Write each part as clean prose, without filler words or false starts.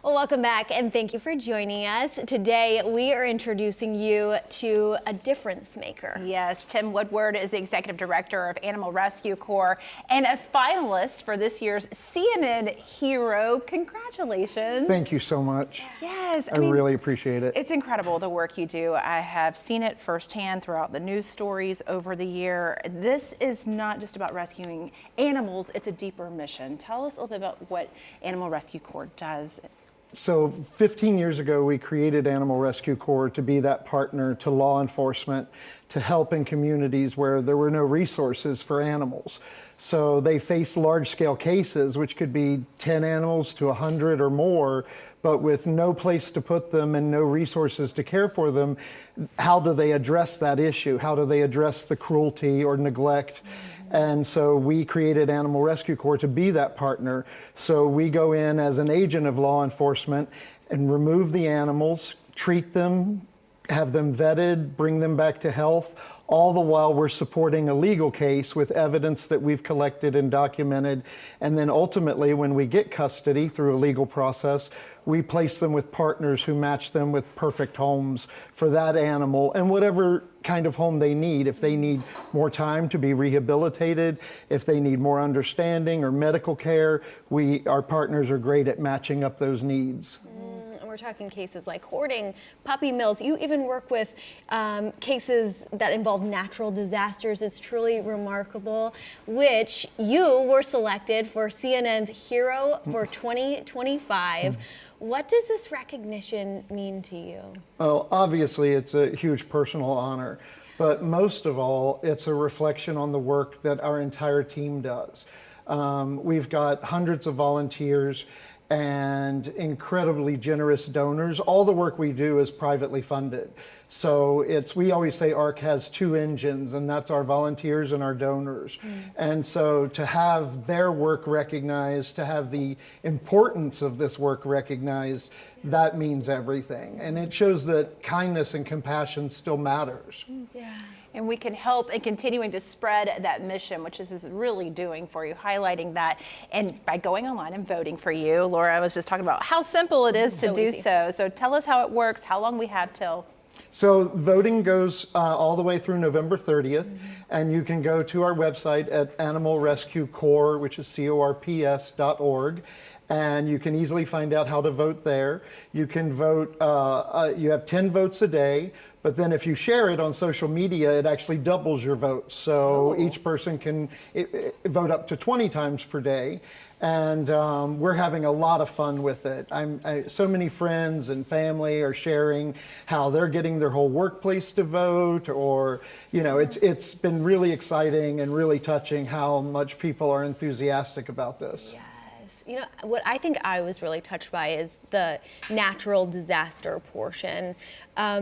Well, welcome back and thank you for joining us. Today we are introducing you to a difference maker. Yes, Tim Woodward is the Executive Director of Animal Rescue Corps and a finalist for this year's CNN Hero. Congratulations. Thank you so much. Yes, I really appreciate it. It's incredible the work you do. I have seen it firsthand throughout the news stories over the year. This is not just about rescuing animals, it's a deeper mission. Tell us a little bit about what Animal Rescue Corps does. So 15 years ago, we created Animal Rescue Corps to be that partner to law enforcement, to help in communities where there were no resources for animals. So they face large-scale cases, which could be 10 animals to 100 or more, but with no place to put them and no resources to care for them. How do they address that issue? How do they address the cruelty or neglect? And so we created Animal Rescue Corps to be that partner. So we go in as an agent of law enforcement and remove the animals, treat them, have them vetted, bring them back to health, all the while we're supporting a legal case with evidence that we've collected and documented. And then ultimately, when we get custody through a legal process, we place them with partners who match them with perfect homes for that animal and whatever kind of home they need. If they need more time to be rehabilitated, if they need more understanding or medical care, our partners are great at matching up those needs. We're talking cases like hoarding, puppy mills. You even work with cases that involve natural disasters. It's truly remarkable, which you were selected for CNN's Hero for 2025. What does this recognition mean to you? Well, obviously it's a huge personal honor, but most of all, it's a reflection on the work that our entire team does. We've got hundreds of volunteers and incredibly generous donors. All the work we do is privately funded. So we always say ARC has two engines, and that's our volunteers and our donors. And so to have their work recognized, to have the importance of this work recognized, that means everything. And it shows that kindness and compassion still matters. Yeah. And we can help in continuing to spread that mission, which is really doing for you, highlighting that. And by going online and voting for you, Laura was just talking about how simple it is to do so. So tell us how it works, how long we have till. So voting goes all the way through November 30th, and you can go to our website at Animal Rescue Corps, which is corps.org, and you can easily find out how to vote there. You can vote, you have 10 votes a day, but then if you share it on social media, it actually doubles your vote. So each person can vote up to 20 times per day. And we're having a lot of fun with it. So many friends and family are sharing how they're getting their whole workplace to vote, or, you know, it's been really exciting and really touching how much people are enthusiastic about this. Yes. You know, what I think I was really touched by is the natural disaster portion,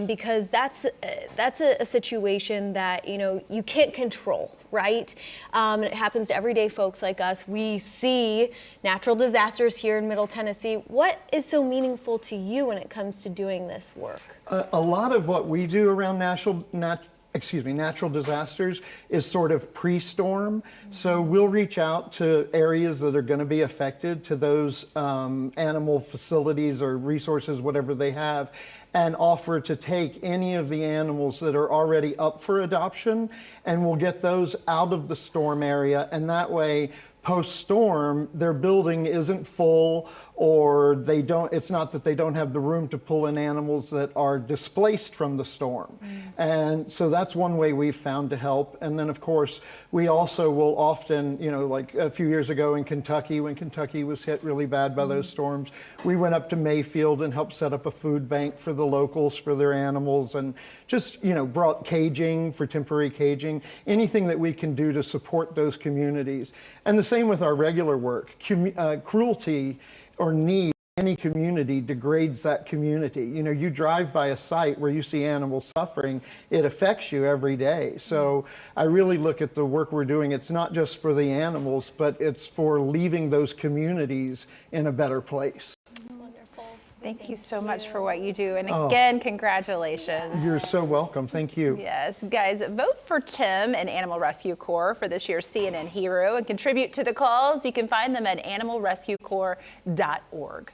because that's a situation that, you know, you can't control, right? And it happens to everyday folks like us. We see natural disasters here in Middle Tennessee. What is so meaningful to you when it comes to doing this work? A lot of what we do around natural disasters is sort of pre-storm. So we'll reach out to areas that are going to be affected, to those animal facilities or resources, whatever they have, and offer to take any of the animals that are already up for adoption, and we'll get those out of the storm area, and that way, post-storm, their building isn't full, or it's not that they don't have the room to pull in animals that are displaced from the storm. And so that's one way we've found to help. And then of course, we also will often, you know, like a few years ago in Kentucky, when Kentucky was hit really bad by those storms, we went up to Mayfield and helped set up a food bank for the locals, for their animals, and just, you know, brought caging, for temporary caging, anything that we can do to support those communities. And the same with our regular work. Cruelty or need in any community degrades that community. You know, you drive by a site where you see animals suffering, it affects you every day. So I really look at the work we're doing, it's not just for the animals, but it's for leaving those communities in a better place. Thank you so much for what you do. And again, congratulations. You're so welcome. Thank you. Yes, guys, vote for Tim and Animal Rescue Corps for this year's CNN Hero and contribute to the cause. You can find them at animalrescuecorps.org.